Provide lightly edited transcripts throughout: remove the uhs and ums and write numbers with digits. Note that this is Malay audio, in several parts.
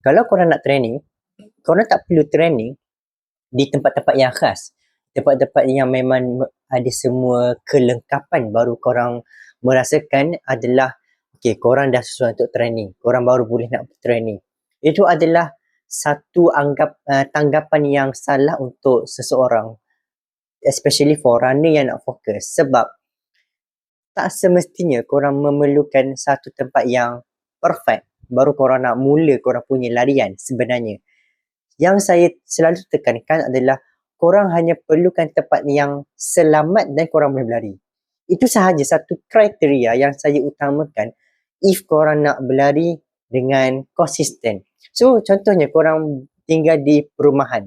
Kalau korang nak training, korang tak perlu training di tempat-tempat yang khas. Tempat-tempat yang memang ada semua kelengkapan baru korang merasakan adalah okay, korang dah sesuai untuk training. Korang baru boleh nak training. Itu adalah satu tanggapan yang salah untuk seseorang. Especially for runner yang nak fokus. Sebab tak semestinya korang memerlukan satu tempat yang perfect baru korang nak mula korang punya larian sebenarnya. Yang saya selalu tekankan adalah korang hanya perlukan tempat yang selamat dan korang boleh berlari. Itu sahaja satu kriteria yang saya utamakan if korang nak berlari dengan konsisten. So, contohnya korang tinggal di perumahan.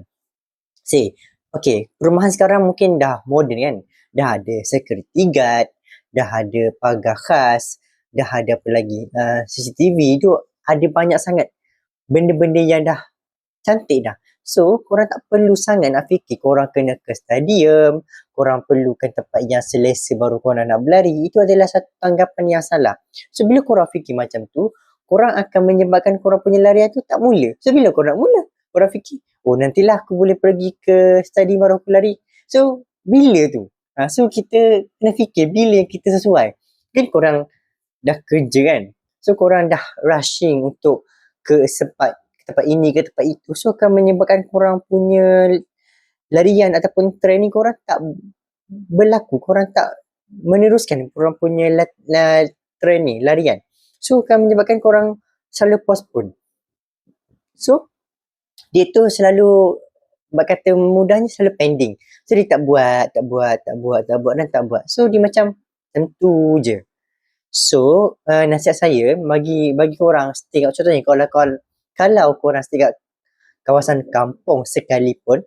Say, okay, perumahan sekarang mungkin dah moden kan. Dah ada security guard, dah ada pagar khas, dah ada apa lagi, CCTV tu ada banyak sangat benda-benda yang dah cantik dah. So, korang tak perlu sangat nak fikir korang kena ke stadium, korang perlukan tempat yang selesa baru korang nak berlari. Itu adalah satu tanggapan yang salah. So, bila korang fikir macam tu, korang akan menyebabkan korang punya larian tu tak mula. So, bila korang nak mula, korang fikir, oh nantilah aku boleh pergi ke stadium baru aku lari. So, bila tu? So, kita kena fikir bila yang kita sesuai. Kan korang dah kerja kan? So, korang dah rushing untuk ke tempat ini ke tempat itu. So, akan menyebabkan korang punya larian ataupun training korang tak berlaku. Korang tak meneruskan korang punya training, larian. So, akan menyebabkan korang selalu postpone. So, dia tu selalu, kata mudahnya selalu pending. So, dia tak buat dan tak buat. So, dia macam tentu je. So, nasihat saya bagi korang tengok contohnya kalau korang dekat kawasan kampung sekalipun,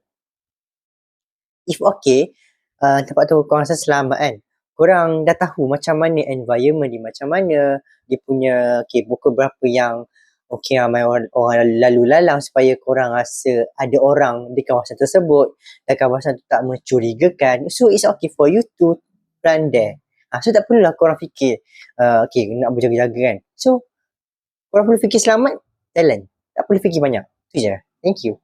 if okay, tempat tu korang rasa selamat kan, korang dah tahu macam mana environment dia, macam mana dia punya, okay, pukul berapa yang okay, ramai orang lalu lalang supaya korang rasa ada orang di kawasan tersebut dan kawasan tu tak mencurigakan. So, it's okay for you to run there. So, tak perlulah korang fikir, okay, nak berjaga-jaga kan. So, korang perlu fikir selamat, talent. Tak perlu fikir banyak. Itu je. Thank you.